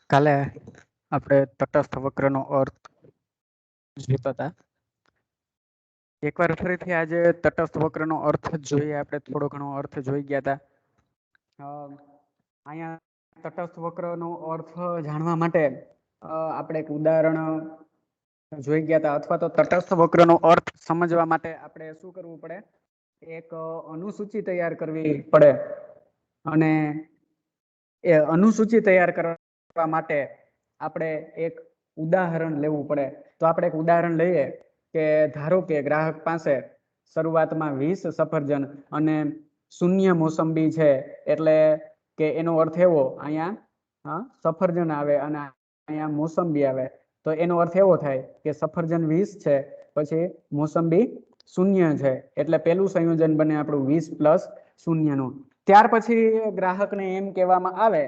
કાલે આપણે તટસ્થ વક્રનો અર્થ જોતા હતા. એકવાર ફરીથી આજે તટસ્થ વક્રનો અર્થ જોઈએ. આપણે થોડો ઘણો અર્થ જોઈ ગયા હતા. અહીંયા તટસ્થ વક્રનો અર્થ જાણવા માટે આપણે એક ઉદાહરણ જોઈ ગયા હતા, અથવા તો તટસ્થ વક્રનો અર્થ સમજવા માટે આપણે શું કરવું પડે? એક અનુસૂચિ તૈયાર કરવી પડે. અને એ અનુસૂચિ તૈયાર કરવા માટે આપણે એક ઉદાહરણ લેવું પડે. તો આપણે એક ઉદાહરણ લઈએ કે ધારો કે ગ્રાહક પાસે શરૂઆતમાં 20 સફરજન અને 0 મોસંબી છે. એટલે કે એનો અર્થ એવો, અહીંયા સફરજન આવે અને અહીંયા મોસંબી આવે, તો એનો અર્થ એવો થાય કે સફરજન 20 છે, પછી મોસંબી 0 છે. એટલે પેલું સંયોજન બને આપણું 20 + 0 નું. ત્યાર પછી ગ્રાહકને એમ કહેવામાં આવે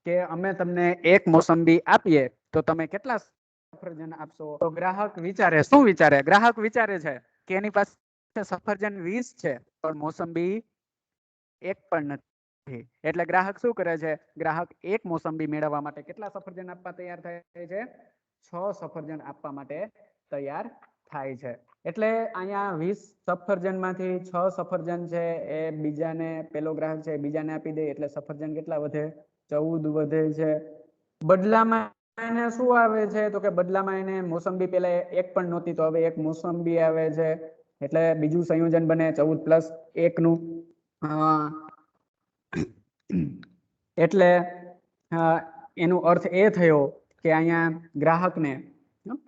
કે અમે તમને 1 મોસંબી આપીએ તો તમે કેટલા સફરજન આપશો? તો ગ્રાહક વિચારે, શું વિચારે? ગ્રાહક વિચારે છે કે એની પાસે સફરજન 20 છે પણ મોસંબી 1 પણ નથી. એટલે ગ્રાહક શું કરે છે? ગ્રાહક 1 મોસંબી મેળવવા માટે કેટલા સફરજન આપવા તૈયાર થાય છે? 6 સફરજન આપવા માટે તૈયાર થાય છે. એટલે અહીંયા 20 સફરજન માંથી 6 સફરજન છે એ બીજાને, પેલો ગ્રાહક છે બીજાને આપી દે એટલે સફરજન કેટલા વધે? 14 વધે છે. બદલામાં એને શું આવે છે? તો કે બદલામાં એને મોસંબી પેલા 1 પણ નહોતી, તો હવે 1 મોસંબી આવે છે. એટલે બીજું સંયોજન બને 14 + 1 નું. એટલે એનો અર્થ એ થયો કે અહીંયા ગ્રાહકને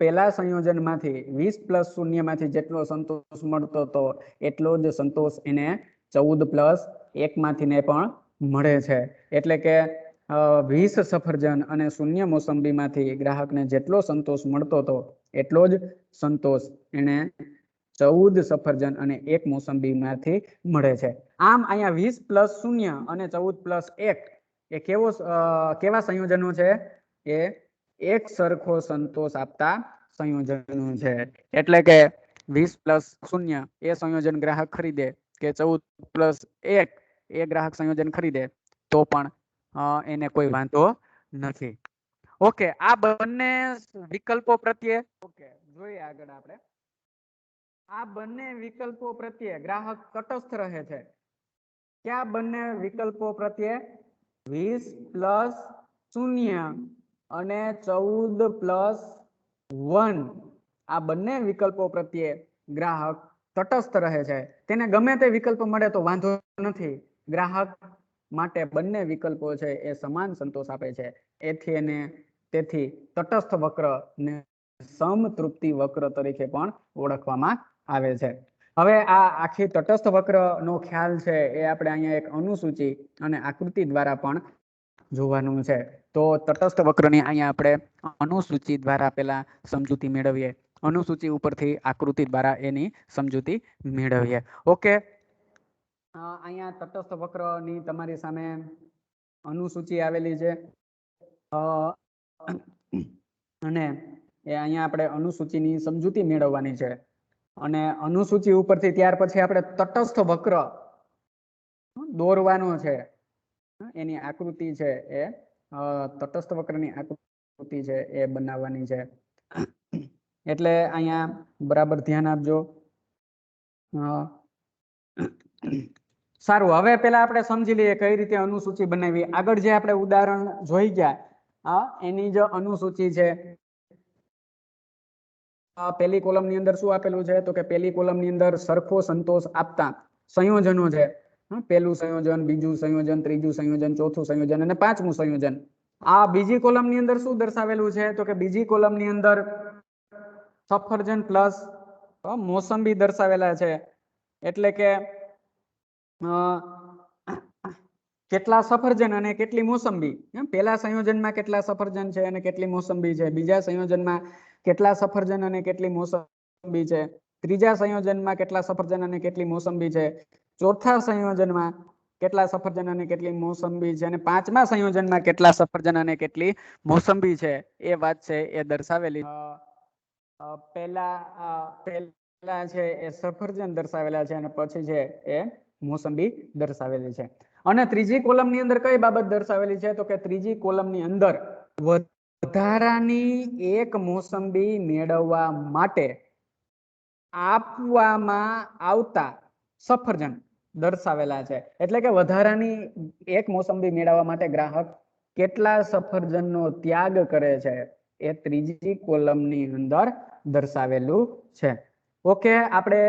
પેલા સંયોજનમાંથી 20 + 0 માંથી જેટલો સંતોષ મળતો હતો એટલો જ સંતોષ એને 14 + 1 માંથી ને પણ મળે છે. એટલે કે 20 સફરજન અને 0 મોસંબી માંથી ગ્રાહકને જેટલો સંતોષ મળતો હતો એટલો જ સંતોષ એને 14 સફરજન અને 1 મોસંબી માંથી મળે છે. આમ અહીંયા 20 + 0 અને 14 + 1 એ કેવા સંયોજનો છે? એ એક સરખો સંતોષ આપતા સંયોજનો છે. એટલે કે 20 + 0 એ સંયોજન ગ્રાહક ખરીદે કે 14 + 1 એ ગ્રાહક સંયોજન ખરીદે તો પણ એને કોઈ વાંધો નથી. ઓકે, આ બંને વિકલ્પો પ્રત્યે જોઈએ આગળ આપણે. આ બંને વિકલ્પો પ્રત્યે ગ્રાહક તટસ્થ રહે છે. ક્યાં બંને વિકલ્પો પ્રત્યે? 20 + 0 અને 14 + 1 આ બંને વિકલ્પો પ્રત્યે ગ્રાહક તટસ્થ રહે છે. તેને ગમે તે વિકલ્પ મળે તો વાંધો નથી. ગ્રાહક માટે બંને વિકલ્પો છે એ સમાન સંતોષ આપે છે. તેથી તટસ્થ વક્ર ને સમતૃપ્તિ વક્ર તરીકે પણ ઓળખવામાં આવે છે. હવે આ આખી તટસ્થ વક્ર નો ખ્યાલ છે એ આપણે અહીંયા એક અનુસૂચિ અને આકૃતિ દ્વારા પણ જોવાનું છે. તો તટસ્થ વક્રની અહીંયા આપણે અનુસૂચિ દ્વારા પેલા સમજૂતી મેળવીએ. અનુસૂચિ ઉપરથી આકૃતિ દ્વારા એની સમજૂતી મેળવીએ. ઓકે, અહીંયા તટસ્થ વક્રની તમારી સામે અનુસૂચિ આવેલી છે. અને એ અહીંયા આપણે અનુસૂચિની સમજૂતી મેળવવાની છે. અને અનુસૂચિ ઉપરથી ત્યાર પછી આપણે તટસ્થ વક્ર દોરવાનો છે. એની આકૃતિ છે એ તટસ્થ વક્રની આકૃતિ છે એ બનાવવાની છે. એટલે અહીંયા બરાબર ધ્યાન આપજો. સારું, હવે પેલા આપણે સમજી લઈએ કઈ રીતે અનુસૂચિ બનાવી. આગળ જે આપણે ઉદાહરણ જોઈ ગયા એની જ અનુસૂચિ છે. પેલી કોલમ ની અંદર શું આપેલું છે? તો કે પેલી કોલમ ની અંદર સરખો સંતોષ આપતા સંયોજનો છે. પેલું સંયોજન, બીજું સંયોજન, ત્રીજું સંયોજન, ચોથું સંયોજન અને પાંચમું સંયોજન. આ બીજી કોલમ ની અંદર શું દર્શાવેલું છે? તો કે બીજી કોલમ ની અંદર સફરજન પ્લસ મોસંબી દર્શાવેલા છે. એટલે કે કેટલા સફરજન અને કેટલી મોસંબી. પેલા સંયોજનમાં કેટલા સફરજન છે અને કેટલી મોસંબી છે. બીજા સંયોજનમાં કેટલા સફરજન અને કેટલી મોસંબી છે. ત્રીજા સંયોજનમાં કેટલા સફરજન અને કેટલી મોસંબી છે. ચોથા સંયોજનમાં કેટલા સફરજન અને કેટલી મોસંબી છે. અને પાંચમા સંયોજનમાં કેટલા સફરજન અને કેટલી મોસંબી છે. એ વાત છે એ દર્શાવેલી. પેલા છે એ સફરજન દર્શાવેલા છે અને પછી છે એ મોસંબી દર્શાવેલી છે. અને ત્રીજી કોલમની અંદર કઈ બાબત દર્શાવેલી છે? તો કે ત્રીજી કોલમની અંદર વધારાની એક મોસંબી મેળવવા માટે આપવામાં આવતા સફરજન દર્શાવેલા છે. એટલે કે વધારાની એક મોસંબી મેળવવા માટે ગ્રાહક કેટલા સફરજનનો ત્યાગ કરે છે એ ત્રીજી કોલમની અંદર દર્શાવેલું છે. ઓકે, આપણે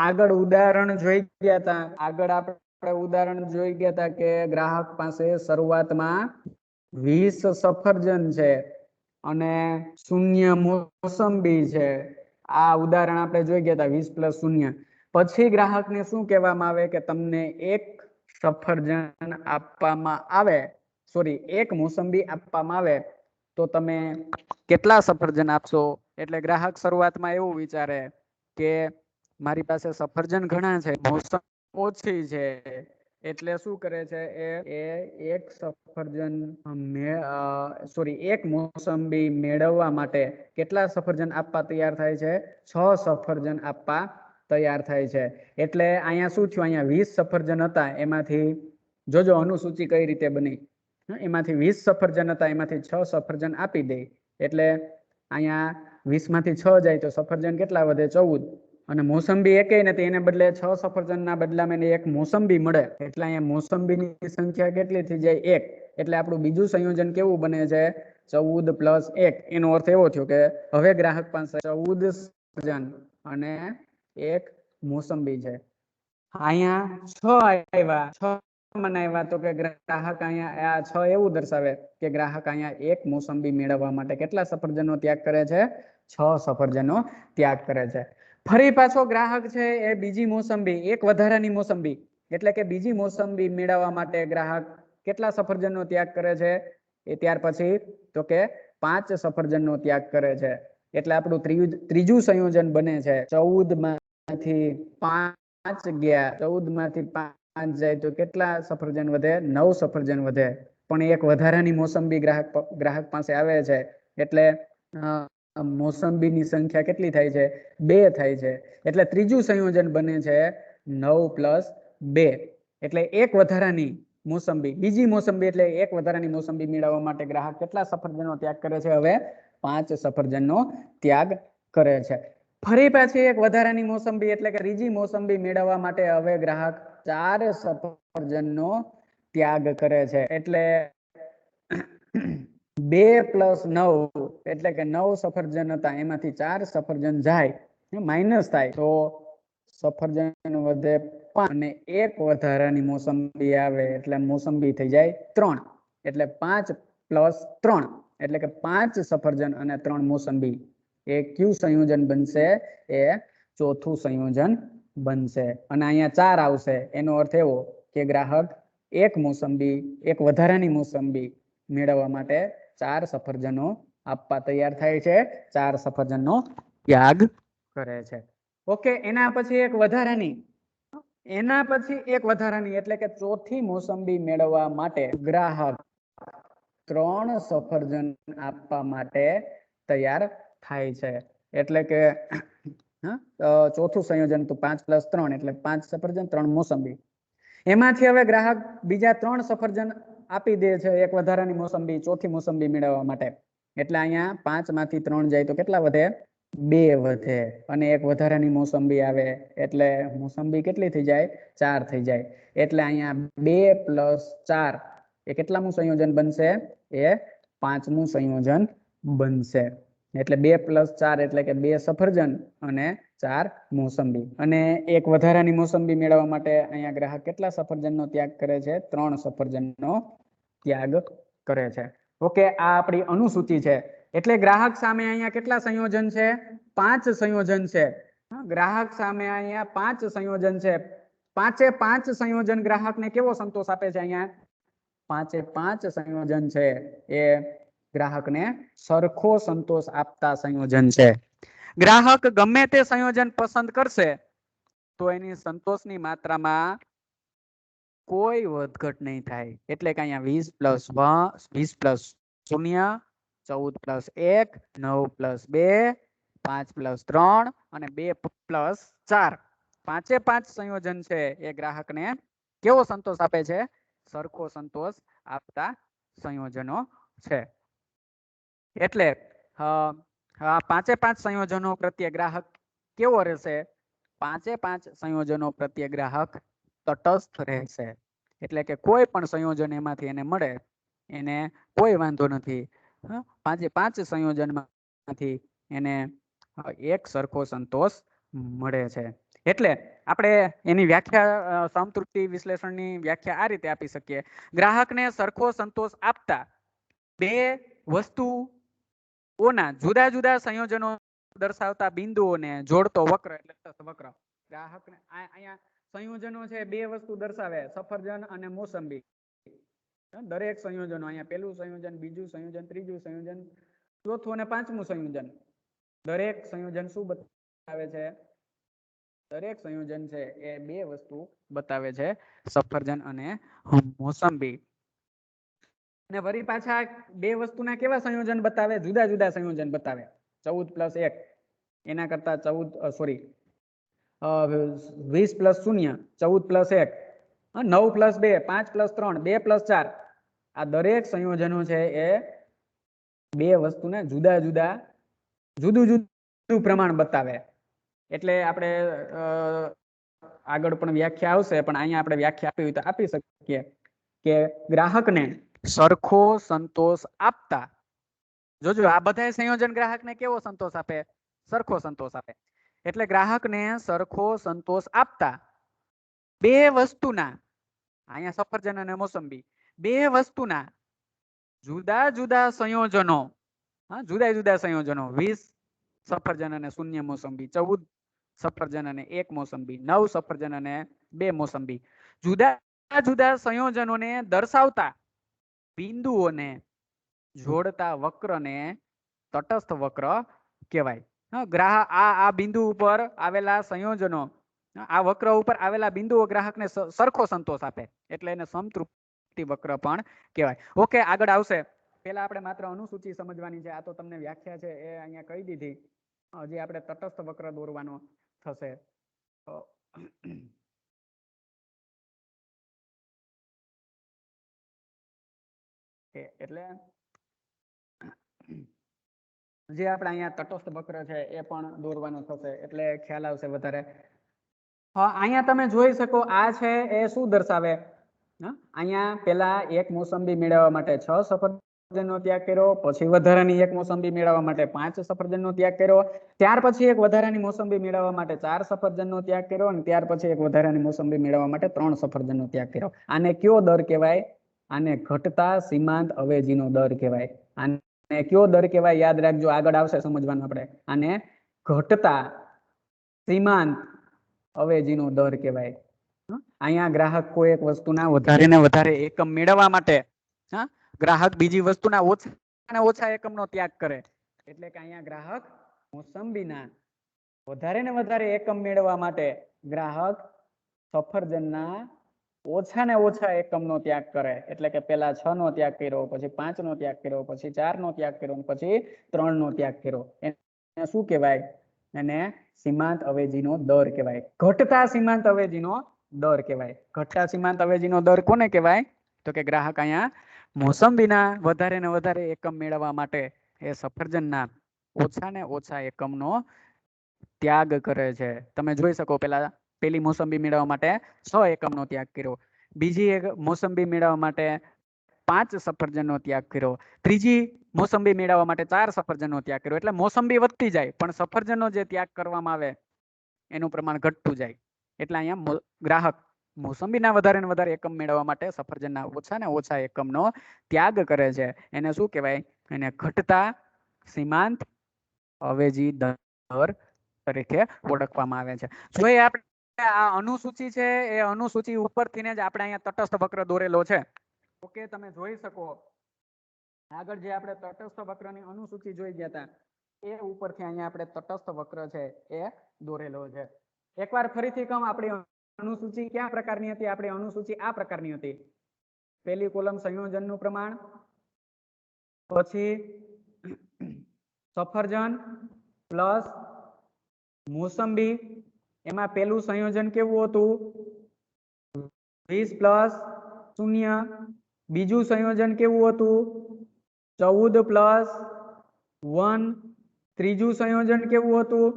આગળ ઉદાહરણ જોઈ ગયા હતા. આગળ આપણે ઉદાહરણ જોઈ ગયા હતા કે ગ્રાહક પાસે શરૂઆતમાં 20 સફરજન છે અને 0 મોસંબી છે. આ ઉદાહરણ આપણે જોઈ ગયા હતા 20 + 0. પછી ગ્રાહકને શું કહેવામાં આવે કે તમને એક સફરજન આપવામાં આવે, સોરી, એક મોસંબી આપવામાં આવે તો તમે કેટલા સફરજન આપશો? એટલે ગ્રાહક શરૂઆતમાં એવું વિચારે કે મારી પાસે સફરજન ઘણા છે, મોસંબી ઓછી છે, એટલે શું કરે છે? એ એક સફરજન એક મોસંબી મેળવવા માટે કેટલા સફરજન આપવા તૈયાર થાય છે? 6 સફરજન આપવા તૈયાર થાય છે. એટલે અહીંયા શું થયું? અહીંયા 20 સફરજન હતા, એમાંથી જોજો અનુસૂચિ કઈ રીતે બની. એમાંથી 20 સફરજન હતા, એમાંથી 6 સફરજન આપી દે, એટલે અહીંયા 20 માંથી 6 જાય તો સફરજન કેટલા વધે? 14. અને મોસંબી એકેય નથી, એને બદલે 6 સફરજનના બદલામાં એક મોસંબી મળે, એટલે અહીંયા મોસંબીની સંખ્યા કેટલી થઈ જાય? 1. એટલે આપણું બીજું સંયોજન કેવું બને છે? 14 + 1. એનો અર્થ એવો થયો કે હવે ગ્રાહક પાસે 14 સફરજન અને એક મોસંબી છે. અહીંયા 6 આવ્યા, 6 મનાવ્યા તો કે ગ્રાહક અહીંયા આ 6 એવું દર્શાવે કે ગ્રાહક અહીંયા એક મોસંબી મેળવવા માટે કેટલા સફરજનનો ત્યાગ કરે છે? 6 સફરજનનો ત્યાગ કરે છે. ફરી પાછો ગ્રાહક છે એ બીજી મોસંબી, એક વધારાની મોસંબી, એટલે કે બીજી મોસંબી મેળવવા માટે ગ્રાહક કેટલા સફરજનનો ત્યાગ કરે છે? એ ત્યાર પછી તો કે 5 સફરજનનો ત્યાગ કરે છે. એટલે આપણું ત્રીજું સંયોજન બને છે 14 માંથી 5 ગયા, 14 માંથી 5 જાય તો કેટલા સફરજન વધે? 9 સફરજન વધે. પણ એક વધારાની મોસંબી ગ્રાહક પાસે આવે છે, એટલે મોસંબીની સંખ્યા કેટલી થાય છે? 2 થાય છે. એટલે ત્રીજું સંયોજન બને છે 9 + 2. એટલે એક વધારાની મોસંબી, બીજી મોસંબી, એટલે એક વધારાની મોસંબી મેળવવા માટે ગ્રાહક કેટલા સફરજનનો ત્યાગ કરે છે? હવે 5 સફરજનનો ત્યાગ કરે છે. ફરી પાછી એક વધારાની મોસંબી, એટલે કે ત્રીજી મોસંબી મેળવવા માટે હવે ગ્રાહક 4 સફરજનનો ત્યાગ કરે છે. એટલે 2 + 9, એટલે કે 9 સફરજન હતા, એમાંથી 4 સફરજન જાય, માઇનસ થાય તો સફરજન વધે 5 અને એક વધારાની મોસંબી આવે એટલે મોસંબી થઈ જાય 3. એટલે 5 + 3, એટલે કે 5 સફરજન અને 3 મોસંબી. એ કયું સંયોજન બનશે? એ ચોથું સંયોજન બનશે. અને અહીંયા 4 આવશે, એનો અર્થ એવો કે ગ્રાહક એક મોસંબી, એક વધારાની મોસંબી મેળવવા માટે 4 સફરજનો આપવા તૈયાર થાય છે, 4 સફરજનનો ત્યાગ કરે છે. ઓકે, એના પછી એક વધારાની, એટલે કે ચોથી મોસંબી મેળવવા માટે ગ્રાહક 3 સફરજન આપવા માટે તૈયાર થાય છે. એટલે કે ચોથું સંયોજન તો 5 + 3, એટલે 5 સફરજન 3 મોસંબી. એમાંથી હવે ગ્રાહક બીજા 3 સફરજન આપી દે છે, એક વધારાની મોસંબી, ચોથી મોસંબી મેળવવા માટે. એટલે અહીંયા 5 માંથી 3 જાય તો કેટલા વધે? 2 વધે. અને એક વધારાની મોસંબી આવે એટલે મોસંબી કેટલી થઈ જાય? 4 થઈ જાય. એટલે અહીંયા 2 + 4 એ કેટલામું સંયોજન બનશે? એ 5મું સંયોજન બનશે. એટલે 2 + 4 એટલે કે 2 સફરજન અને 4 મોસંબી. અને એક વધારાની મોસંબી મેળવવા માટે અહીંયા ગ્રાહક કેટલા સફરજનનો ત્યાગ કરે છે? 3 સફરજનનો ત્યાગ કરે છે. ઓકે, આ આપણી અનુસૂચિ છે. એટલે ગ્રાહક સામે અહીંયા કેટલા સંયોજન છે? 5 સંયોજન છે. ગ્રાહક સામે અહીંયા 5 સંયોજન છે. 5 સંયોજન ગ્રાહકને કેવો સંતોષ આપે છે? અહીંયા 5 સંયોજન છે એ ગ્રાહકને સરખો સંતોષ આપતા સંયોજન છે. ગ્રાહક ગમે તે સંયોજન પસંદ કરશે તો એની સંતોષની માત્રામાં કોઈ વધઘટ નહીં થાય. એટલે કે અહીંયા 20 + 0, 14 + 1, 9 + 2, 5 + 3 અને 2 + 4, 5 સંયોજન છે એ ગ્રાહકને કેવો સંતોષ આપે છે? સરખો સંતોષ આપતા સંયોજનો છે. એટલે આ 5 સંયોજનો પ્રત્યે ગ્રાહક કેવો રહેશે? 5 સંયોજનો પ્રત્યે ગ્રાહક તટસ્થ રહેશે. એટલે કે કોઈ પણ સંયોજન એમાંથી એને મળે એને કોઈ વાંધો નથી. 5 સંયોજનમાંથી એને એક સરખો સંતોષ મળે છે. એટલે આપણે એની વ્યાખ્યા સંતૃપ્તિ વિશ્લેષણની વ્યાખ્યા આ રીતે આપી શકીએ. ગ્રાહકને સરખો સંતોષ આપતા બે વસ્તુઓના જુદા જુદા સંયોજનો દર્શાવતા બિંદુઓને જોડતો વક્ર એટલે વક્ર. ગ્રાહકને અહીંયા સંયોજનો છે, બે વસ્તુ દર્શાવે, સફરજન અને મોસંબી. દરેક સંયોજનો અહીંયા પહેલું સંયોજન, બીજું સંયોજન, ત્રીજું સંયોજન, ચોથું અને પાંચમું સંયોજન. દરેક સંયોજન શું બતાવે છે? દરેક સંયોજન છે એ બે વસ્તુ બતાવે છે, સફરજન અને મોસંબી. અને વળી પાછા બે વસ્તુના કેવા સંયોજન બતાવે? જુદા જુદા સંયોજન બતાવે. 14+1 એના કરતા 20+0 14+1, 9+2 5+3 2+4. આ દરેક સંયોજનો છે એ બે વસ્તુના જુદા જુદા જુદું પ્રમાણ બતાવે. એટલે આપણે આગળ પણ વ્યાખ્યા આવશે, પણ અહીંયા આપણે વ્યાખ્યા આપી હોય તો આપી શકીએ કે ગ્રાહકને સરખો સંતોષ આપતા, જોજો આ બધા સંયોજન ગ્રાહકને કેવો સંતોષ આપે? સરખો સંતોષ આપે. એટલે ગ્રાહકને સરખો સંતોષ આપતા બે વસ્તુના, અહીંયા સફરજન અને મોસંબી, બે વસ્તુના જુદા જુદા સંયોજનો, જુદા જુદા સંયોજનો, 20 સફરજન અને 0 મોસંબી, 14 સફરજન અને 1 મોસંબી, 9 સફરજન અને 2 મોસંબી. જુદા જુદા સંયોજનોને દર્શાવતા બિંદુઓને જોડતા વક્રને તટસ્થ વક્ર કહેવાય. ગ્રાહક આ બિંદુ ઉપર આવેલા સંયોજનો, આ વક્ર ઉપર આવેલા બિંદુઓ ગ્રાહકને સરખો સંતોષ આપે એટલે એને સંતૃપ્તિ વક્ર પણ કહેવાય. ઓકે, આગળ આવશે. પેલા આપણે માત્ર અનુસૂચિ સમજવાની છે. આ તો તમને વ્યાખ્યા છે એ અહીંયા કહી દીધી. હજી આપણે તટસ્થ વક્ર દોરવાનો થશે. એટલે જે આપણે અહીંયા તટસ્થ વક્ર છે એ પણ દોરવાનો થશે એટલે ખ્યાલ આવશે વધારે. અહીંયા તમે જોઈ શકો, આ છે એ શું દર્શાવે? અહીંયા પેલા એક મોસંબી મેળવવા માટે 6 સફરજનનો ત્યાગ કર્યો, પછી વધારાની એક મોસંબી મેળવવા માટે 5 સફરજનનો ત્યાગ કર્યો, ત્યાર પછી એક વધારાની મોસંબી મેળવવા માટે 4 સફરજનનો ત્યાગ કર્યો, અને ત્યાર પછી એક વધારાની મોસંબી મેળવવા માટે 3 સફરજનનો ત્યાગ કર્યો. આને કયો દર કહેવાય? આને ઘટતા સીમાંત અવેજીનો દર કહેવાય. આને કયો દર કહેવાય? યાદ રાખજો, આગળ આવશે સમજવાનું આપણે. આને ઘટતા સીમાંત અવેજીનો દર કહેવાય. અહીંયા ગ્રાહક કોઈ એક વસ્તુના વધારે ને વધારે એકમ મેળવવા માટે ગ્રાહક બીજી વસ્તુના ઓછા એકમનો ત્યાગ કરે. એટલે કે અહીંયા ગ્રાહક મોસંબીના વધારે ને વધારે એકમ મેળવવા માટે ગ્રાહક સફરજનના ઓછા ને ઓછા એકમનો ત્યાગ કરે. એટલે કે પેલા 6 નો ત્યાગ કર્યો, પછી 5 નો ત્યાગ કર્યો, પછી 4 નો ત્યાગ કર્યો, પછી 3 નો ત્યાગ કર્યો. એને શું કહેવાય? એને સીમાંત અવેજીનો દર કહેવાય. ઘટતા સીમાંત અવેજીનો દર કહેવાય. ઘટતા સીમાંત અવેજીનો દર કોને કહેવાય? તો કે ગ્રાહક અહીંયા મોસંબીના વધારે ને વધારે એકમ મેળવવા માટે એ સફરજનના ઓછા ને ઓછા એકમનો ત્યાગ કરે છે. તમે જોઈ શકો, પેલી મોસંબી મેળવવા માટે 6 એકમનો ત્યાગ કર્યો, બીજી એક મોસંબી મેળવવા માટે 5 સફરજનનો ત્યાગ કર્યો, ત્રીજી મોસંબી મેળવવા માટે 4 સફરજનનો ત્યાગ કર્યો. એટલે મોસંબી વધતી જાય પણ સફરજનનો જે ત્યાગ કરવામાં આવે એનું પ્રમાણ ઘટતું જાય. એટલે અહીંયા ગ્રાહક મોસંબીના વધારે ને વધારે એકમ મેળવવા માટે સફરજનના ઓછા ને ઓછા એકમનો ત્યાગ કરે છે. એને શું કહેવાય? એને ઘટતા સીમાંત અવેજી દર તરીકે ઓળખવામાં આવે છે. જો આપણે આ અનુસૂચિ છે એ અનુસૂચિ ઉપરથી જ આપણે અહીંયા તટસ્થ વક્ર દોરેલો છે. ઓકે, તમે જોઈ શકો આગળ જે આપણે તટસ્થ વક્રની અનુસૂચિ જોઈ ગયા હતા એ ઉપરથી અહીંયા આપણે તટસ્થ વક્ર છે એ દોરેલો છે. એકવાર ફરીથી કહું, આપણી અનુસૂચિ કયા પ્રકારની હતી? આપણી અનુસૂચિ આ પ્રકારની હતી. પહેલી કોલમ સંયોજનનું પ્રમાણ, પછી સફરજન પ્લસ મોસંબી. એમાં પેલું સંયોજન કેવું હતું? 20 પ્લસ 0. બીજું સંયોજન કેવું હતું? 14 પ્લસ 1. ત્રીજું સંયોજન કેવું હતું?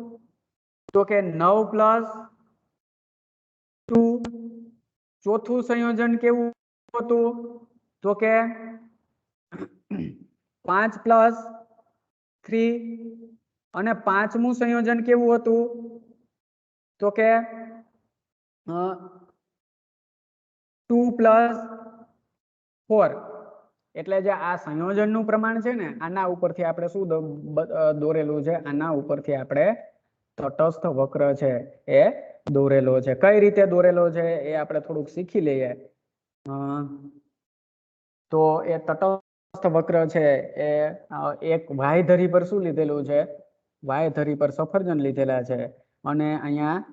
તો કે 9 પ્લસ 2. ચોથું સંયોજન કેવું હતું? તો કે 5 પ્લસ 3. અને પાંચમું સંયોજન કેવું હતું? તો કે 2 પ્લસ 4. એટલે જે આ સંયોજનનું પ્રમાણ છે ને, આના ઉપરથી આપણે શું દોરેલું છે? આના ઉપરથી આપણે તટસ્થ વક્ર છે એ દોરેલો છે. કઈ રીતે દોરેલો છે એ આપણે થોડુંક શીખી લઈએ. તો એ તટસ્થ વક્ર છે એ એક વાય ધરી પર શું લીધેલું છે? વાય ધરી પર સફરજન લીધેલા છે. અને અહીંયા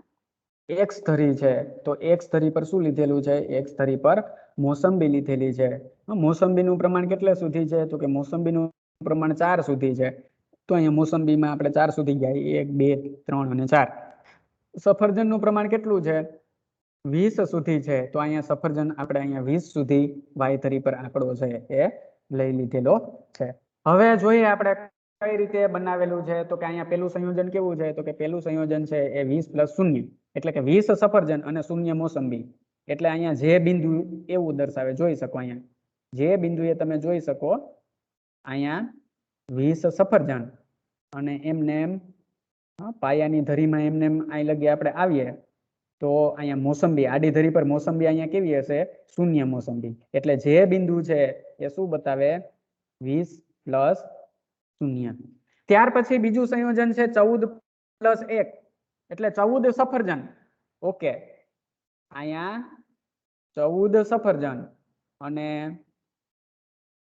એક્સ ધરી છે, તો એક્સ ધરી પર શું લીધેલું છે? એક્સ ધરી પર મોસંબી લીધેલી છે. મોસંબીનું પ્રમાણ કેટલા સુધી છે? તો કે મોસંબીનું પ્રમાણ 4 સુધી છે. તો અહીંયા મોસંબીમાં આપણે 4 સુધી ગયા, 1 2 3 અને 4. સફરજનનું પ્રમાણ કેટલું છે? 20 સુધી છે. તો અહીંયા સફરજન આપણે અહીંયા 20 સુધી વાય ધરી પર આંકડો છે એ લઈ લીધેલો છે. હવે જોઈએ આપણે કઈ રીતે બનાવેલું છે. તો કે અહીંયા પેલું સંયોજન કેવું છે? તો કે પેલું સંયોજન છે એ 20 પ્લસ 0, એટલે કે 20 સફરજન અને 0 મોસંબી. એટલે અહીંયા જે બિંદુ એવું દર્શાવે, જોઈ શકો અહીંયા જે બિંદુએ તમે જોઈ શકો અહીંયા 20 સફરજન અને એમને એમ પાયાની ધરીમાં એમને એમ અહીં લગી આપણે આવીએ તો અહીંયા મોસંબી, આડી ધરી પર મોસંબી અહીંયા કેવી હશે? 0 મોસંબી. એટલે જે બિંદુ છે એ શું બતાવે? 20 પ્લસ 0. ત્યાર પછી બીજું સંયોજન છે 14 પ્લસ 1, એટલે 14 સફરજન. ઓકે, અહીંયા 14 સફરજન અને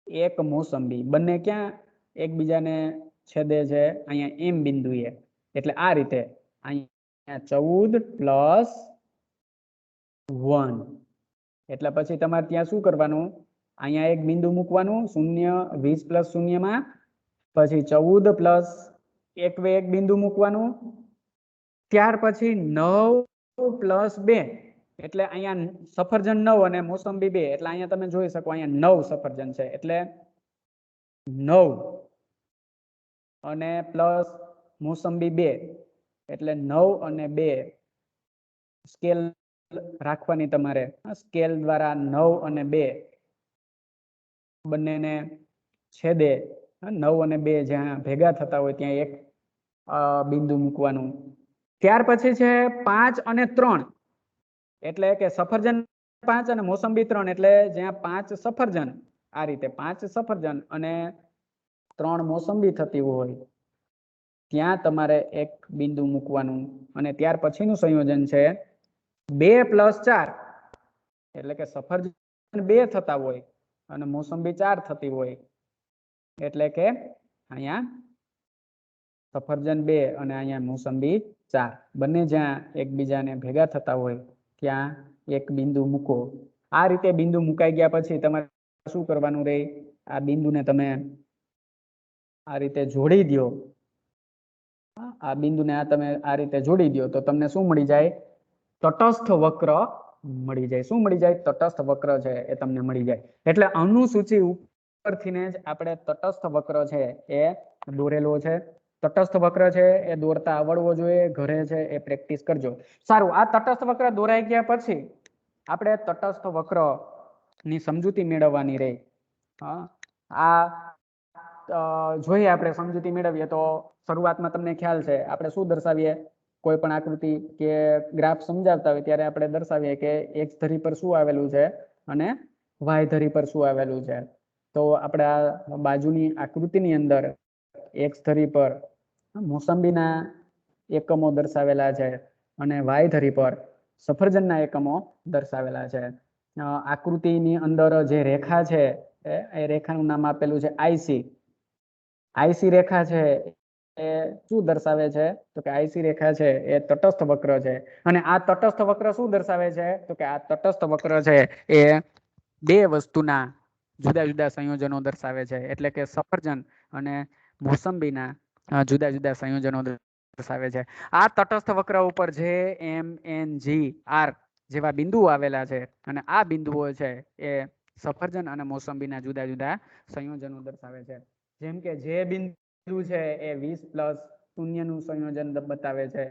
1 મોસંબી. બંને ક્યાં એકબીજાને છેદે છે? અહીંયા એમ બિંદુએ. એટલે આ રીતે અહીંયા 14 પ્લસ 1. એટલે પછી તમારે ત્યાં શું કરવાનું? અહીંયા એક બિંદુ મૂકવાનું 0 20 પ્લસ 0 માં, પછી 14 પ્લસ 1 એક બિંદુ મૂકવાનું, ત્યાર પછી 9 પ્લસ 2, એટલે અહીંયા સફરજન 9 અને મોસંબી 2, એટલે અહીંયા તમે જોઈ શકો અહીંયા 9 સફરજન છે, એટલે 9 અને પ્લસ મોસંબી 2, એટલે 9 અને 2 સ્કેલ રાખવાની તમારે. સ્કેલ દ્વારા 9 અને 2 બંનેને છેદે, 9 અને 2 જ્યાં ભેગા થતા હોય ત્યાં એક બિંદુ મૂકવાનું. ત્યાર પછી છે 5 અને 3, એટલે કે સફરજન 5 અને મોસંબી 3, એટલે જ્યાં 5 સફરજન, આ રીતે 5 સફરજન અને 3 મોસંબી થતી હોય ત્યાં તમારે એક બિંદુ મૂકવાનું. અને ત્યાર પછીનું સંયોજન છે 2 પ્લસ 4, એટલે કે સફરજન 2 થતા હોય અને મોસંબી 4 થતી હોય, એટલે કે અહીંયા સફરજન 2 અને અહીંયા મોસંબી 4, બંને જ્યાં એકબીજાને ભેગા થતા હોય ત્યાં એક બિંદુ મૂકો. આ રીતે બિંદુ મુકાઈ ગયા પછી તમારે શું કરવાનું રહે? આ બિંદુને તમે આ રીતે જોડી દો. આ બિંદુને તમે આ રીતે જોડી દો તો તમને શું મળી જાય? તટસ્થ વક્ર મળી જાય. શું મળી જાય? તટસ્થ વક્ર છે એ તમને મળી જાય. એટલે અનુસૂચિ ઉપરથી જ આપણે તટસ્થ વક્ર છે એ દોરેલો છે. તટસ્થ વક્ર છે એ દોરતા આવડવો જોઈએ. ઘરે છે એ પ્રેક્ટિસ કરજો. સારું, આ તટસ્થ વક્ર દોરાઈ ગયા પછી આપણે તટસ્થ વક્ર ની સમજૂતી મેળવવાની રહે. આ જોઈએ આપણે સમજૂતી મેળવીએ તો શરૂઆતમાં તમને ખ્યાલ છે આપણે શું દર્શાવીએ? કોઈ પણ આકૃતિ કે ગ્રાફ સમજાવતા હોય ત્યારે આપણે દર્શાવીએ કે એક્સ ધરી પર શું આવેલું છે અને વાય ધરી પર શું આવેલું છે. તો આપણે આ બાજુની આકૃતિની અંદર એક્સ ધરી પર મોસંબીના એકમો દર્શાવેલા છે અને વાય ધરી પર સફરજનના એકમો દર્શાવેલા છે. આકૃતિની અંદર જે રેખા છે એ રેખાનું નામ આપેલું છે આઈસી. આઈસી રેખા છે એ શું દર્શાવે છે? તો કે આઈસી રેખા છે એ તટસ્થ વક્ર છે. અને આ તટસ્થ વક્ર શું દર્શાવે છે? તો કે આ તટસ્થ વક્ર છે એ બે વસ્તુના જુદા જુદા સંયોજનો દર્શાવે છે. એટલે કે સફરજન અને મોસંબીના જુદા જુદા સંયોજનો દર્શાવે છે. આ તટસ્થ વક્ર ઉપર જે એમ એન જી આર જેવા બિંદુઓ આવેલા છે અને આ બિંદુઓ છે એ સફરજન અને મોસંબીના જુદા જુદા સંયોજનો દર્શાવે છે. જેમ કે જે બિંદુ છે એ 20+0 નું સંયોજન બતાવે છે.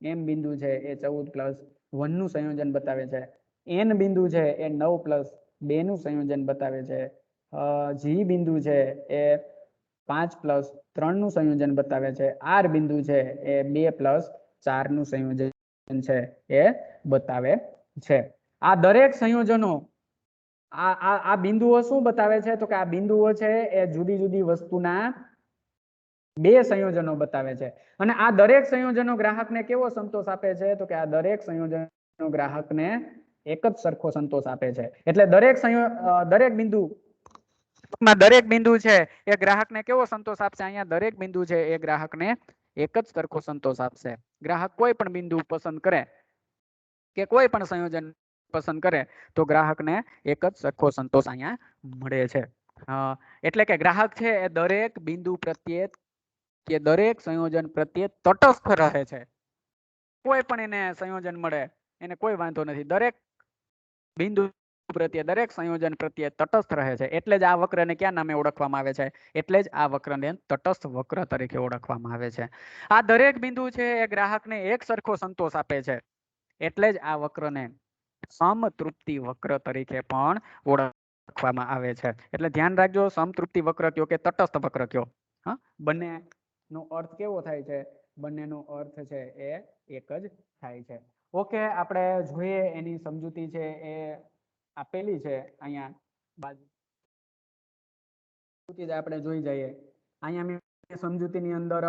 એમ બિંદુ છે એ 14+1 નું સંયોજન બતાવે છે. એન બિંદુ છે એ 9+2 નું સંયોજન બતાવે છે. જી બિંદુ છે એ 5+3 નું સંયોજન બતાવે છે. આર બિંદુ છે એ 2+4 નું સંયોજન છે એ બતાવે છે. આ દરેક સંયોજનો આ બિંદુઓ શું બતાવે છે? તો કે આ બિંદુઓ છે એ જુદી જુદી વસ્તુના બે સંયોજનો બતાવે છે. અને આ દરેક સંયોજનો ગ્રાહકને કેવો સંતોષ આપે છે? તો કે આ દરેક સંયોજનો ગ્રાહકને એક જ સરખો સંતોષ આપે છે. એટલે દરેક બિંદુ છે એ ગ્રાહકને કેવો સંતોષ આપશે? અહીંયા દરેક બિંદુ છે એ ગ્રાહકને એક જ સરખો સંતોષ આપશે. ગ્રાહક કોઈ પણ બિંદુ પસંદ કરે કે કોઈ પણ સંયોજન પસંદ કરે તો ગ્રાહકને એક જ સરખો સંતોષ અહીંયા મળે છે. એટલે કે ગ્રાહક છે એ દરેક બિંદુ પ્રત્યે કે દરેક સંયોજન પ્રત્યે તટસ્થ રહે છે. કોઈ પણ એને સંયોજન મળે એને કોઈ વાંધો નથી. દરેક બિંદુ પ્રત્યે દરેક સંયોજન પ્રત્યે તટસ્થ રહે છે. એટલે જ આ વક્રને ક્યાં નામે ઓળખવામાં આવે છે? એટલે જ આ વક્રને તટસ્થ વક્ર તરીકે ઓળખવામાં આવે છે. આ દરેક બિંદુ છે એ ગ્રાહકને એક સરખો સંતોષ આપે છે. એટલે જ આ વક્રને સમતૃપ્તિ વક્ર તરીકે પણ ઓળખવામાં આવે છે. એટલે ધ્યાન રાખજો, સમતૃપ્તિ વક્ર કયો કે તટસ્થ વક્ર કયો. બંનેનો અર્થ કેવો થાય છે? બંનેનો અર્થ છે એ એક જ થાય છે. ઓકે, આપણે જોઈએ એની સમજૂતી છે એ આપેલી છે અહીંયા બાજુ. આપણે જોઈ જઈએ. અહીંયા મેં સમજૂતીની અંદર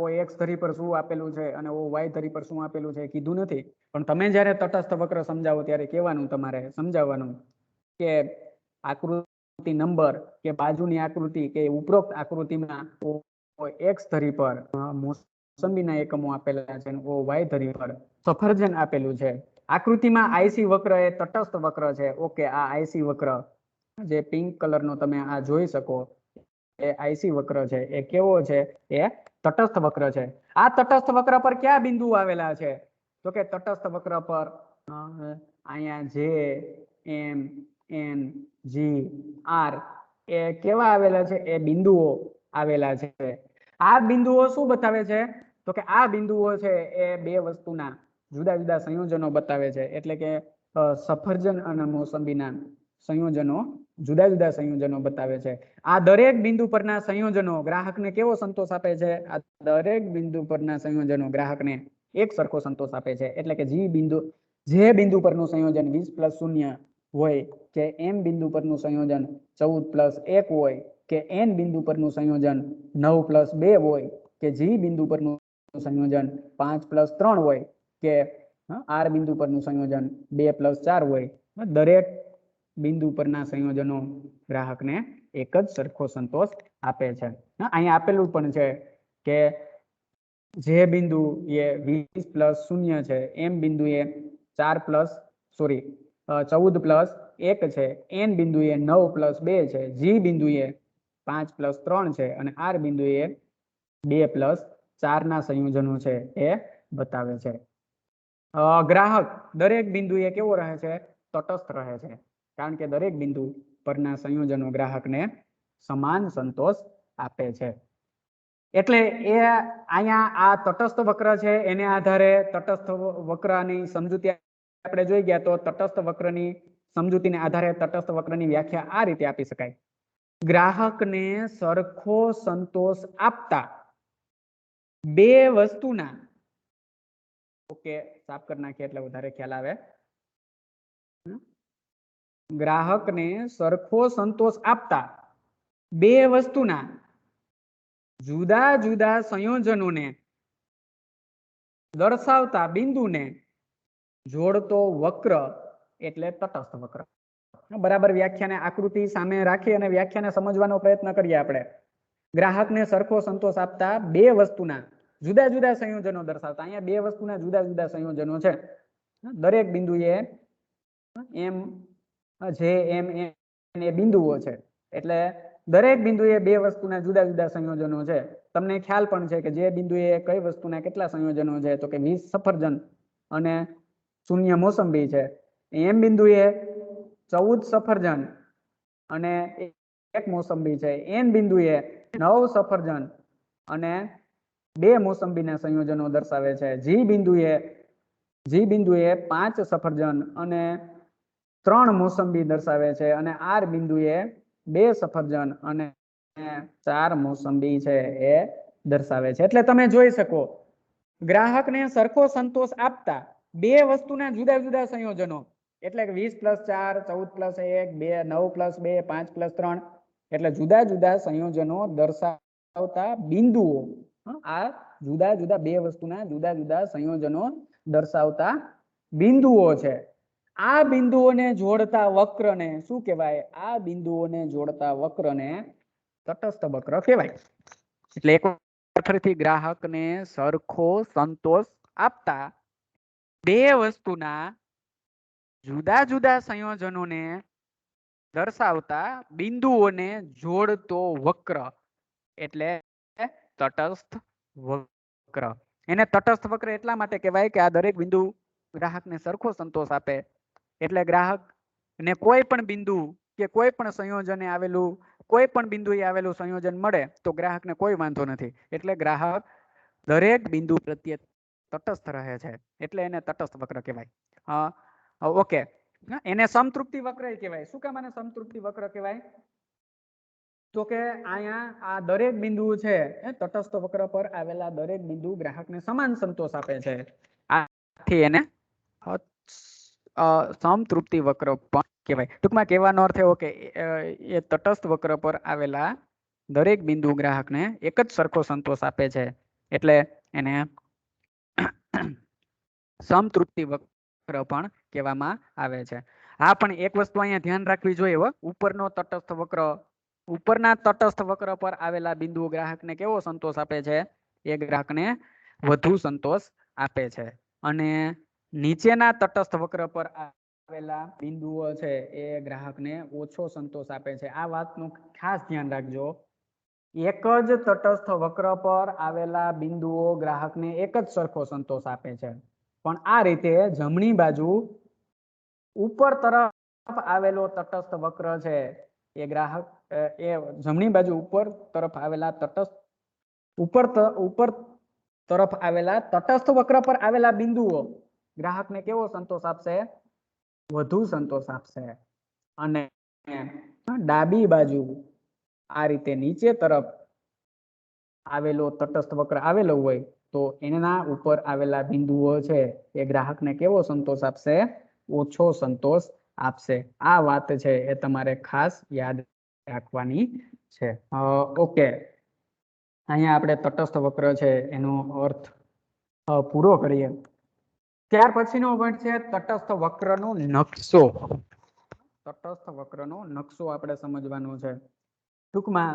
OX ધરી પર શું આપેલું છે અને OY ધરી પર શું આપેલું છે કીધું નથી. પણ તમે જ્યારે તટસ્થ વક્ર સમજાવો ત્યારે કહેવાનું, તમારે સમજાવવાનું કે આકૃતિ નંબર કે બાજુની આકૃતિ કે ઉપરોક્ત આકૃતિમાં OX ધરી પર મોસંબીના એકમો આપેલા છે અને OY ધરી પર સફરજન આપેલું છે. આકૃતિમાં IC વક્ર એ તટસ્થ વક્ર છે. ઓકે, આ IC વક્ર જે પિંક કલરનો તમે આ જોઈ શકો એ IC વક્ર છે. એ કેવો છે? એ તટસ્થ વક્ર છે. આ તટસ્થ વક્ર પર કયા બિંદુઓ આવેલા છે? તો કે તટસ્થ વક્ર પર અહીંયા J, M, N, G, R એ કેવા આવેલા છે? એ બિંદુઓ આવેલા છે. આ બિંદુઓ શું બતાવે છે? તો કે આ બિંદુઓ છે એ બે વસ્તુના જુદા જુદા સંયોજનો બતાવે છે. એટલે કે સફરજન અને મોસંબીના સંયોજનો જુદા જુદા સંયોજનો બતાવે છે. આ દરેક બિંદુ પરના સંયોજનો ગ્રાહકને કેવો સંતોષ આપે છે? આ દરેક બિંદુ પરના સંયોજનો ગ્રાહકને એક સરખો સંતોષ આપે છે. એટલે કે જે બિંદુ પરનું સંયોજન 20+0 હોય કે M બિંદુ પરનું સંયોજન 14+1 હોય કે N બિંદુ પરનું સંયોજન 9+2 હોય કે G બિંદુ પરનું સંયોજન 5+3 હોય કે R બિંદુ પરનું સંયોજન 2+4 હોય, દરેક બિંદુ પરના સંયોજનો ગ્રાહકને એક જ સરખો સંતોષ આપે છે. અહીંયા આપેલું પણ છે કે જે બિંદુ એ 20+0 છે, M બિંદુ એ 14+1 છે, N બિંદુ એ 9+2 છે, G બિંદુ એ 5+3 છે અને R બિંદુ એ 2+4 ના સંયોજનો છે એ બતાવે છે. ગ્રાહક દરેક બિંદુ એ કેવો રહે છે? તટસ્થ રહે છે. કારણ કે દરેક બિંદુ પરના સંયોજનો ગ્રાહકને સમાન સંતોષ આપે છે. એટલે એ અહીંયા આ તટસ્થ વક્ર છે એને આધારે તટસ્થ વક્રની સમજૂતી આપણે જોઈ ગયા. તો તટસ્થ વક્રની સમજૂતીને આધારે તટસ્થ વક્રની વ્યાખ્યા આ રીતે આપી શકાય: ગ્રાહકને સરખો સંતોષ આપતા બે વસ્તુના, ઓકે સાફ કરી નાખીએ એટલે વધારે ખ્યાલ આવે. ગ્રાહકને સરખો સંતોષ આપતા બે વસ્તુના જુદા જુદા સંયોજનોને દર્શાવતા બિંદુને જોડતો વક્ર એટલે તટસ્થ વક્ર. બરાબર, વ્યાખ્યાને આકૃતિ સામે રાખી અને વ્યાખ્યાને સમજવાનો પ્રયત્ન કરીએ આપણે. ગ્રાહકને સરખો સંતોષ આપતા બે વસ્તુના જુદા જુદા સંયોજનો દર્શાવતા. અહીંયા બે વસ્તુના જુદા જુદા સંયોજનો છે. દરેક બિંદુએ M, N એ બિંદુઓ છે. એટલે દરેક બિંદુએ બે વસ્તુના જુદા જુદા સંયોજનો છે. તમને ખ્યાલ પણ છે કે જે બિંદુએ કઈ વસ્તુના કેટલા સંયોજનો છે? તો કે 20 સફરજન અને શૂન્ય મોસંબી છે. એમ બિંદુએ 14 સફરજન અને 1 મોસંબી છે. એન બિંદુએ 9 સફરજન અને 2 મોસંબીના સંયોજનો દર્શાવે છે. જી બિંદુએ 5 સફરજન અને 3 મોસંબી દર્શાવે છે. અને આર બિંદુએ 2 સફરજન અને 4 મોસંબી છે એ દર્શાવે છે. એટલે તમે જોઈ શકો ગ્રાહકને સરખો સંતોષ આપતા બે વસ્તુના જુદા જુદા સંયોજનો, એટલે કે 20 + 4, 14 + 1, 9 + 2, 5 + 3, એટલે જુદા જુદા સંયોજનો દર્શાવતા બિંદુઓ. આ જુદા જુદા બે વસ્તુના જુદા જુદા સંયોજનો દર્શાવતા બિંદુઓ છે. આ બિંદુઓને જોડતા વક્રને શું કહેવાય? આ બિંદુઓને જોડતા વક્રને તટસ્થ વક્ર કહેવાય. એટલે એક ફરીથી ગ્રાહકને સરખો સંતોષ આપતા બે વસ્તુના જુદા જુદા સંયોજનોને દર્શાવતા બિંદુઓને જોડતો વક્ર એટલે તટસ્થ વક્ર. એને તટસ્થ વક્ર એટલા માટે કહેવાય કે આ દરેક બિંદુ ગ્રાહકને સરખો સંતોષ આપે. એટલે ગ્રાહકને કોઈ પણ બિંદુ કે કોઈ પણ સંયોજને આવેલું કોઈ પણ બિંદુએ આવેલું સંયોજન મળે તો ગ્રાહકને કોઈ વાંધો નથી. એટલે ગ્રાહક દરેક બિંદુ પ્રત્યે તટસ્થ રહે છે, એટલે એને તટસ્થ વક્ર કહેવાય. ઓકે, એને સમતૃપ્તિ વક્ર કહેવાય. શું કામ આને સમતૃપ્તિ વક્ર કહેવાય? તો કે અહીંયા આ દરેક બિંદુ છે તટસ્થ વક્ર પર આવેલા દરેક બિંદુ ગ્રાહકને સમાન સંતોષ આપે છે. આથી એને સમતૃપ્તિ વક્ર પણ કહેવાય. ટૂંકમાં કહેવાનો અર્થ એવો કે એ તટસ્થ વક્ર પર આવેલા દરેક બિંદુ ગ્રાહકને એક જ સરખો સંતોષ આપે છે, એટલે એને સમતૃપ્તિ વક્ર પણ કહેવામાં આવે છે. હા, પણ એક વસ્તુ અહીંયા ધ્યાન રાખવી જોઈએ. ઉપરનો તટસ્થ વક્ર, ઉપરના તટસ્થ વક્ર પર આવેલા બિંદુ ગ્રાહકને કેવો સંતોષ આપે છે? એ ગ્રાહકને વધુ સંતોષ આપે છે. અને નીચેના તટસ્થ વક્ર પર આવેલા બિંદુઓ છે એ ગ્રાહકને ઓછો સંતોષ આપે છે. આ વાતનું ખાસ ધ્યાન રાખજો. એક જ તટસ્થ વક્ર પર આવેલા બિંદુઓ ગ્રાહકને એક જ સરખો સંતોષ આપે છે, પણ આ રીતે જમણી બાજુ ઉપર તરફ આવેલો તટસ્થ વક્ર છે એ ગ્રાહક જમણી બાજુ ઉપર તરફ આવેલા ઉપર તરફ આવેલા તટસ્થ વક્ર પર આવેલા બિંદુઓ ગ્રાહકને કેવો સંતોષ આપશે? વધુ સંતોષ આપશે. અને ડાબી બાજુ આ રીતે નીચે તરફ આવેલો તટસ્થ વક્ર આવેલો હોય તો એના ઉપર આવેલા બિંદુઓ છે એ ગ્રાહકને કેવો સંતોષ આપશે? ઓછો સંતોષ આપશે. આ વાત છે એ તમારે ખાસ યાદ રાખવાની છે. ઓકે, અહીંયા આપણે તટસ્થ વક્ર છે એનો અર્થ પૂરો કરીએ. ત્યાર પછીનો પોઈન્ટ છે તટસ્થ વક્રનો નકશો. તટસ્થ વક્રનો નકશો આપણે સમજવાનો છે. ટૂંકમાં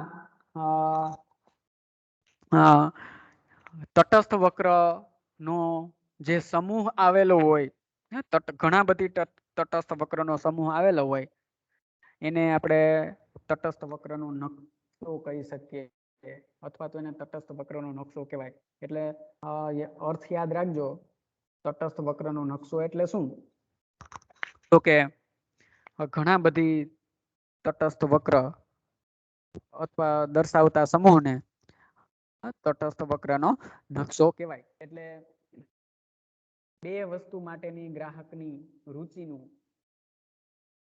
તટસ્થ વક્રનો જે સમૂહ આવેલો હોય, ઘણા બધી તટસ્થ વક્રનો સમૂહ આવેલો હોય એને આપણે તટસ્થ વક્રનો નકશો કહી શકીએ, અથવા તો એને તટસ્થ વક્રનો નકશો કહેવાય. એટલે અર્થ યાદ રાખજો. તટસ્થ વક્રનો નકશો એટલે શું? તો કે ઘણા બધી તટસ્થ વક્ર અથવા દર્શાવતા સમૂહને તટસ્થ વક્રનો નકશો કહેવાય. એટલે બે વસ્તુ માટેની ગ્રાહકની રુચિનું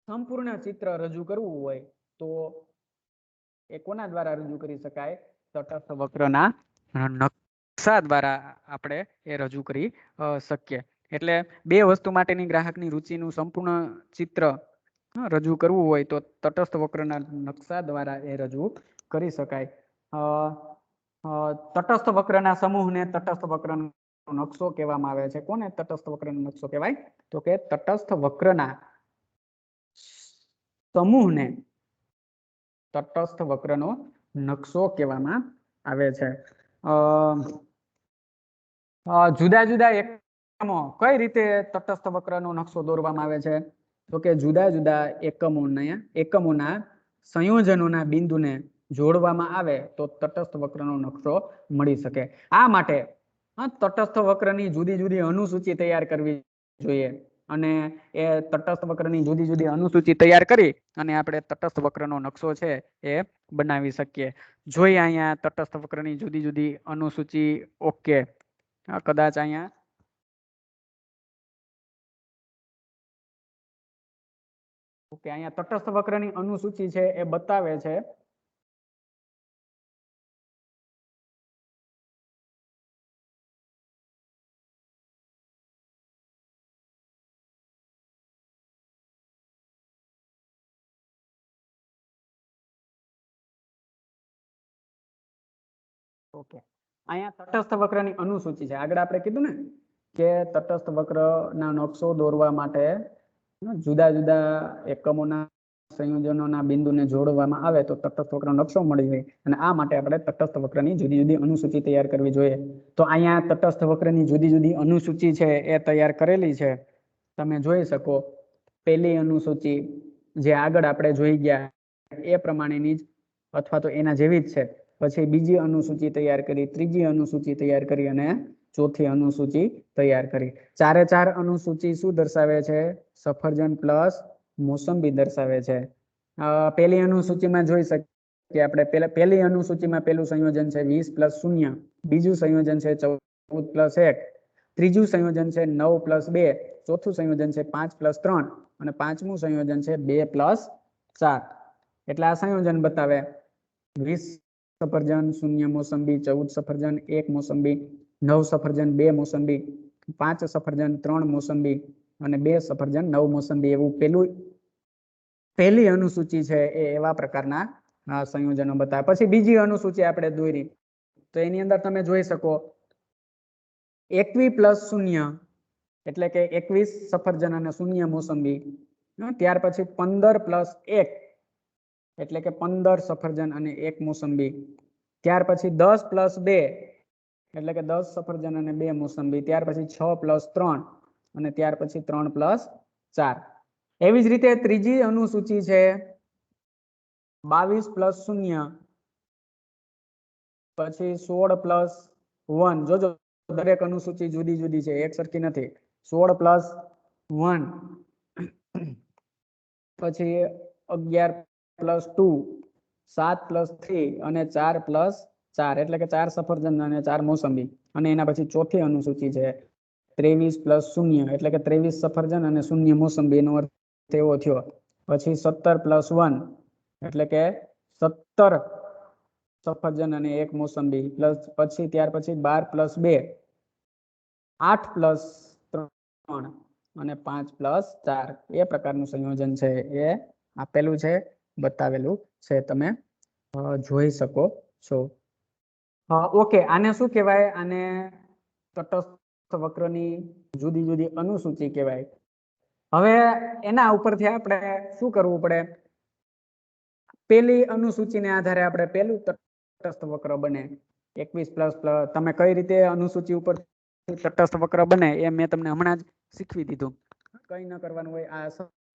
સંપૂર્ણ ચિત્ર રજૂ કરવું હોય તો એ કોના દ્વારા રજૂ કરી શકાય? તટસ્થ વક્રના નકશા દ્વારા આપણે એ રજૂ કરી શકીએ. એટલે બે વસ્તુ માટેની ગ્રાહકની રુચિનું સંપૂર્ણ ચિત્ર રજૂ કરવું હોય તો તટસ્થ વક્રના નકશા દ્વારા એ રજૂ કરી શકાય. તટસ્થ વક્રના સમૂહને તટસ્થ વક્રનો નકશો કહેવામાં આવે છે. કોને તટસ્થ વક્રનો નકશો કહેવાય? તો કે તટસ્થ વક્રના સમૂહને તટસ્થ વક્રનો નકશો કહેવામાં આવે છે. જુદા જુદા એકમો કઈ રીતે તટસ્થ વક્રનો નકશો દોરવામાં આવે છે? તો કે જુદા જુદા એકમોના સંયોજનોના બિંદુને જોડવામાં આવે તો તટસ્થ વક્રનો નકશો મળી શકે. આ માટે તટસ્થ વક્રની જુદી જુદી અનુસૂચિ તૈયાર કરવી જોઈએ અને એ તટસ્થ વક્રની જુદી જુદી અનુસૂચિ તૈયાર કરી અને આપણે તટસ્થ વક્રનો નકશો છે એ બનાવી શકીએ. જોઈએ અહીંયા તટસ્થ વક્રની જુદી જુદી અનુસૂચિ. ઓકે, કદાચ અહીંયા ઓકે અહીંયા તટસ્થ વક્રની અનુસૂચિ છે એ બતાવે છે. ઓકે, અહીંયા તટસ્થ વક્રની અનુસૂચિ છે. આગળ આપણે કીધું ને કે તટસ્થ વક્રના નકશો દોરવા માટે જુદા જુદા એકમોના સંયોજનોના બિંદુને જોડવામાં આવે તો તટસ્થ વક્રનો નકશો મળી જાય અને આ માટે આપણે તટસ્થ વક્રની જુદી જુદી અનુસૂચિ તૈયાર કરવી જોઈએ. તો અહીંયા તટસ્થ વક્રની જુદી જુદી અનુસૂચિ છે એ તૈયાર કરેલી છે. તમે જોઈ શકો પહેલી અનુસૂચિ જે આગળ આપણે જોઈ ગયા એ પ્રમાણેની જ અથવા તો એના જેવી જ છે. પછી બીજી અનુસૂચિ તૈયાર કરી, ત્રીજી અનુસૂચિ તૈયાર કરી અને ચોથી અનુસૂચિ તૈયાર કરી. ચારે ચાર અનુસૂચિ શું દર્શાવે છે? સફરજન પ્લસ મોસંબી દર્શાવે છે. પહેલી અનુસૂચિમાં જોઈ શકીએ આપણે પહેલી અનુસૂચિમાં પહેલું સંયોજન છે 20 + 0, બીજું સંયોજન છે 14 + 1, ત્રીજું સંયોજન છે 9 + 2, ચોથું સંયોજન છે 5 + 3 અને પાંચમું સંયોજન છે 2 + 4. એટલે આ સંયોજન બતાવે 20 સફરજન, 0 મોસંબી, 14 સફરજન, 1 મોસંબી, 9 સફરજન, 2 મોસંબી, 5 સફરજન, 3 મોસંબી અને 2 સફરજન, 9 મોસંબી એવું પહેલી અનુસૂચિ છે એ એવા પ્રકારના સંયોજનો બતાવે. પછી બીજી અનુસૂચિ આપણે દોરી તો એની અંદર તમે જોઈ શકો 21 + 0 એટલે કે 21 સફરજન અને 0 મોસંબી. ત્યાર પછી 15 + 1 એટલે કે 15 સફરજન અને 1 મોસંબી. ત્યાર પછી 10 + 2 એટલે કે 10 સફરજન અને 2 મોસંબી. ત્યાર પછી 6 + 3 અને ત્યાર પછી 3 + 4. એવી જ રીતે ત્રીજી અનુસૂચિ છે 22 + 0 પછી 16 + 1. જોજો દરેક અનુસૂચિ જુદી જુદી છે, એક સરખી નથી. 16 + 1 પછી 11 + 2, 7 + 3 અને 4 + 4 એટલે કે 4 સફરજન અને 4 મોસંબી. અને એના પછી ચોથી અનુસૂચિ છે 23 + 0 એટલે કે 23 સફરજન અને 0 મોસંબી. એનો અર્થ એવો થયો. પછી 17 + 1 એટલે કે 17 સફરજન અને 1 મોસંબી. પછી ત્યાર પછી 12 + 2, 8 + 3 અને 5 + 4 એ પ્રકારનું સંયોજન છે એ આપેલું છે, બતાવેલું છે, તમે જોઈ શકો છો. ઓકે, આને શું કહેવાય? આને તટસ્થ વક્રની જુદી જુદી અનુસૂચિ કહેવાય. હવે એના ઉપરથી આપણે શું કરવું પડે? પહેલી અનુસૂચિને આધારે આપણે પહેલું તટસ્થ વક્ર બને 21 + તમે કઈ રીતે અનુસૂચિ ઉપર તટસ્થ વક્ર બને એ મેં તમને હમણાં જ શીખવી દીધું. કઈ ન કરવાનું હોય, આ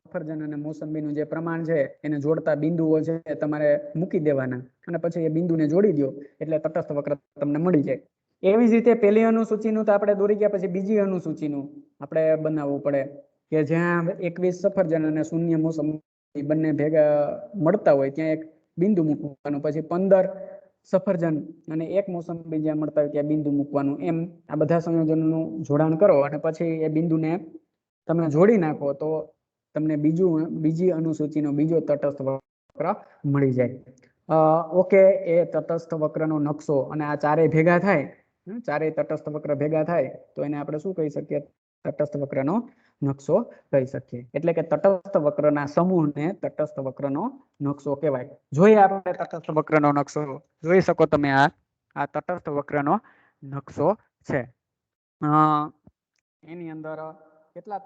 સફરજન અને મોસંબીનું જે પ્રમાણ છે એને જોડતા બિંદુઓ છે તમારે મૂકી દેવાના અને પછી એ બિંદુને જોડી દો એટલે તટસ્થ વક્ર તમને મળી જાય. એવી જ રીતે પહેલી અનુસૂચિનું તો આપણે દોરી ગયા, પછી બીજી અનુસૂચિનું આપણે બનાવવું પડે કે જ્યાં 21 સફરજન અને 0 મોસંબી બંને ભેગા મળતા હોય ત્યાં એક બિંદુ મૂકવાનું. પછી 15 સફરજન અને 1 મોસંબી જ્યાં મળતા હોય ત્યાં બિંદુ મૂકવાનું. એમ આ બધા સંયોજનોનું જોડાણ કરો અને પછી એ બિંદુને તમે જોડી નાખો તો તમને બીજી અનુસૂચિનો બીજો તટસ્થ વક્ર મળી જાય. ઓકે, એ તટસ્થ વક્રનો નકશો અને આ ચારેય ભેગા થાય, ચારેય તટસ્થ વક્ર ભેગા થાય તો એને આપણે શું કહી શકીએ? તટસ્થ વક્રનો નકશો કહી શકીએ. એટલે કે તટસ્થ વક્રના સમૂહને તટસ્થ વક્રનો નકશો કહેવાય. જોઈએ આપણે તટસ્થ વક્રનો નકશો. જોઈ શકો તમે આ તટસ્થ વક્રનો નકશો છે. એની અંદર કેટલા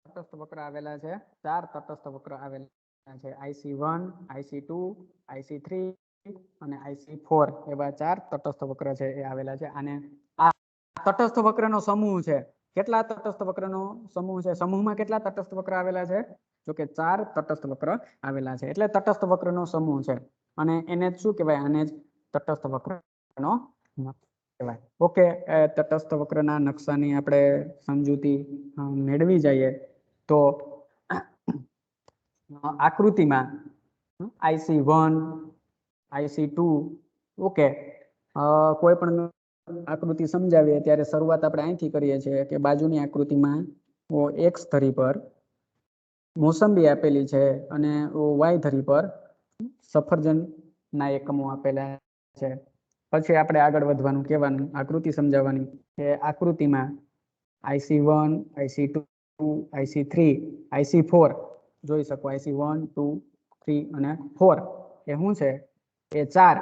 તટસ્થ વક્ર આવેલા છે? 4 તટસ્થ વક્ર આવેલા છે. IC1, IC2, IC3 અને IC4 એવા 4 તટસ્થ વક્ર છે એ આવેલા છે. અને આ તટસ્થ વક્રનો સમૂહ છે. કેટલા તટસ્થ વક્રનો સમૂહ છે? સમૂહમાં કેટલા તટસ્થ વક્ર આવેલા છે? જો કે 4 તટસ્થ વક્ર આવેલા છે. એટલે તટસ્થ વક્રનો સમૂહ છે અને એને શું કહેવાય? આને જ તટસ્થ વક્રનો કહેવાય. ઓકે, તટસ્થ વક્રના નકશાની આપણે સમજૂતી મેળવી જઈએ તો આકૃતિમાં IC1 IC2 ઓકે, કોઈ પણ આકૃતિ સમજાવીએ ત્યારે શરૂઆત આપણે અહીંથી કરીએ છીએ કે બાજુની આકૃતિમાં X ધરી પર મોસંબી આપેલી છે અને Y ધરી પર સફરજનના એકમો આપેલા છે. પછી આપણે આગળ વધવાનું કહેવાનું, આકૃતિ સમજાવવાની કે આકૃતિમાં IC1 IC2 IC3 IC4 જોઈ શકો. IC1 2 3 અને 4 એ શું છે? એ 4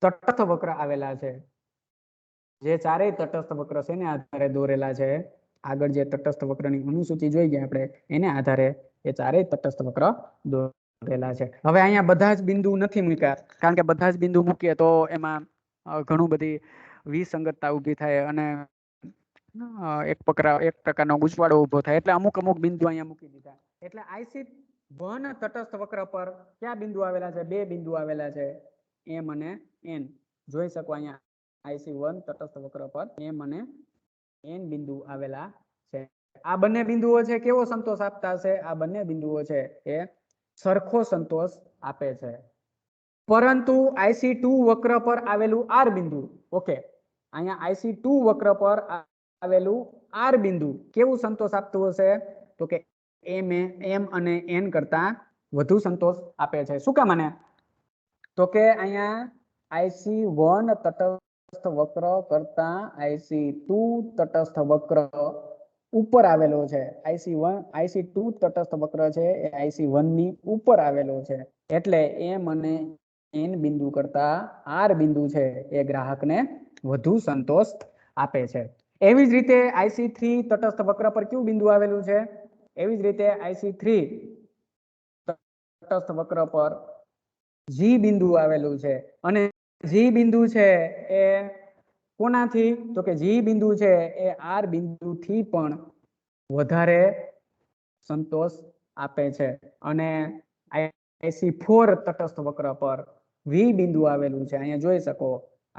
તટસ્થ વક્ર આવેલા છે. જે ચારેય તટસ્થ વક્ર છે એને આધારે દોરેલા છે. આગળ જે તટસ્થ વક્રની અનુસૂચિ જોઈ ગયા આપણે, એને આધારે એ ચારેય તટસ્થ વક્ર દોરેલા છે. હવે અહીંયા બધા જ બિંદુ નથી મૂક્યા, કારણ કે બધા જ બિંદુ મૂકીએ તો એમાં ઘણું બધી વિસંગતતા ઊભી થાય અને એક પ્રકારનો ગૂંચવાડો ઊભો થાય. એટલે અમુક બિંદુ અહીંયા મૂકી દીધા. એટલે IC1 તટસ્થ વક્ર પર કયા બિંદુ આવેલા છે? 2 બિંદુ આવેલા છે, M અને N. જોઈ શકો અહીંયા IC1 તટસ્થ વક્ર પર M અને N બિંદુ આવેલા છે. આ બંને બિંદુઓ છે કેવો સંતોષ આપતા હશે? આ બંને બિંદુઓ છે એ સરખો સંતોષ આપે છે. પરંતુ IC2 વક્ર પર આવેલું R બિંદુ, ઓકે, અહીંયા IC2 વક્ર પર આવેલું R બિંદુ કેવું સંતોષ આપતું હશે? તો કે M અને N કરતા વધુ સંતોષ આપે છે. શું કામ? મને તો કે અહીંયા IC1 તટસ્થ વક્ર કરતા IC2 તટસ્થ વક્ર ઉપર આવેલો છે. IC2 તટસ્થ વક્ર છે એ IC1 ની ઉપર આવેલો છે. એટલે M અને N બિંદુ કરતા R બિંદુ છે એ ગ્રાહકને વધુ સંતોષ આપે છે. એવી જ રીતે IC3 તટસ્થ વક્ર પર કયું બિંદુ આવેલું છે? એવી જ રીતે IC3 તટસ્થ વક્ર પર G બિંદુ આવેલું છે. અને G બિંદુ છે એ કોનાથી? તો કે G બિંદુ છે એ R બિંદુથી પણ વધારે સંતોષ આપે છે. અને IC4 તટસ્થ વક્ર પર V બિંદુ આવેલું છે. અહીંયા જોઈ શકો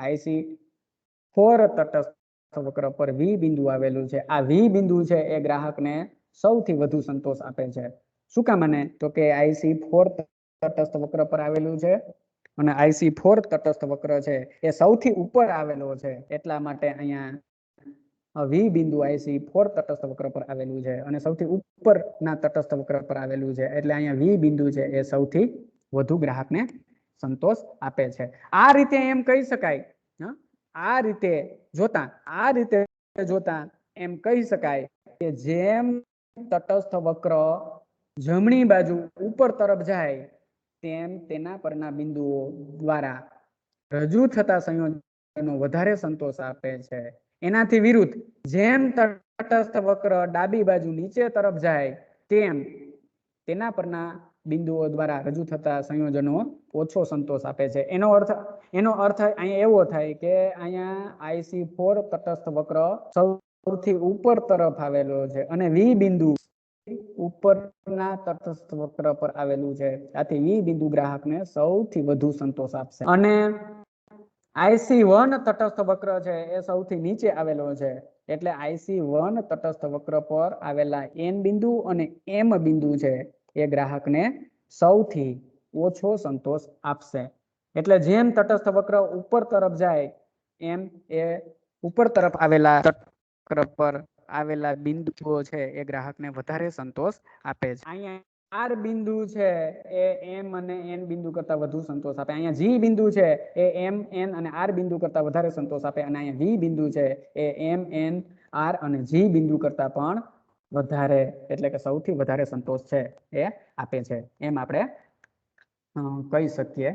IC4 તટસ્થ વક્ર પર V બિંદુ આવેલું છે. આ V બિંદુ છે એ ગ્રાહકને સૌથી વધુ સંતોષ આપે છે. શું કામ? મને તો કે IC4 તટસ્થ વક્ર પર આવેલું છે અને IC4 તટસ્થ વક્ર છે એ સૌથી ઉપર આવેલો છે. એટલા માટે અહીંયા V બિંદુ IC4 તટસ્થ વક્ર પર આવેલું છે અને સૌથી ઉપરના તટસ્થ વક્ર પર આવેલું છે. એટલે અહીંયા V બિંદુ છે એ સૌથી વધુ ગ્રાહકને સંતોષ આપે છે. આ રીતે એમ કહી શકાય, આ રીતે જોતા એમ કહી શકાય કે જેમ તટસ્થ વક્ર જમણી બાજુ ઉપર તરફ જાય તેમ તેના પરના બિંદુઓ દ્વારા રજૂ થતા સંયોજનો વધારે સંતોષ આપે છે. એનાથી વિરુદ્ધ જેમ તટસ્થ વક્ર ડાબી બાજુ નીચે તરફ જાય તેમ તેના પરના બિંદુઓ દ્વારા રજૂ થતા સંયોજનો ઓછો સંતોષ આપે છે. એનો અર્થ અહીંયા એવો થાય કે અહીંયા IC4 તટસ્થ વક્ર સૌથી ઉપર તરફ આવેલો છે અને V બિંદુ ઉપરના તટસ્થ વક્ર પર આવેલું છે. આથી V બિંદુ ગ્રાહકને સૌથી વધુ સંતોષ આપશે. અને IC1 તટસ્થ વક્ર છે એ સૌથી નીચે આવેલો છે. એટલે IC1 તટસ્થ વક્ર પર આવેલા N બિંદુ અને M બિંદુ છે એ ગ્રાહકને સૌથી ઓછો સંતોષ આપશે. એટલે જેમ તટસ્થ વક્ર ઉપર તરફ જાય એમ એ ઉપર તરફ આવેલા વક્ર પર આવેલા બિંદુઓ છે એ ગ્રાહકને વધારે સંતોષ આપે છે. અહીંયા R બિંદુ છે એ M અને N બિંદુ કરતા વધુ સંતોષ આપે. અહીંયા G બિંદુ છે એ M N અને R બિંદુ કરતા વધારે સંતોષ આપે. અને અહીંયા V બિંદુ છે એ M N R અને G બિંદુ કરતા પણ વધારે, એટલે કે સૌથી વધારે સંતોષ છે એ આપે છે. એમ આપણે કહી શકીએ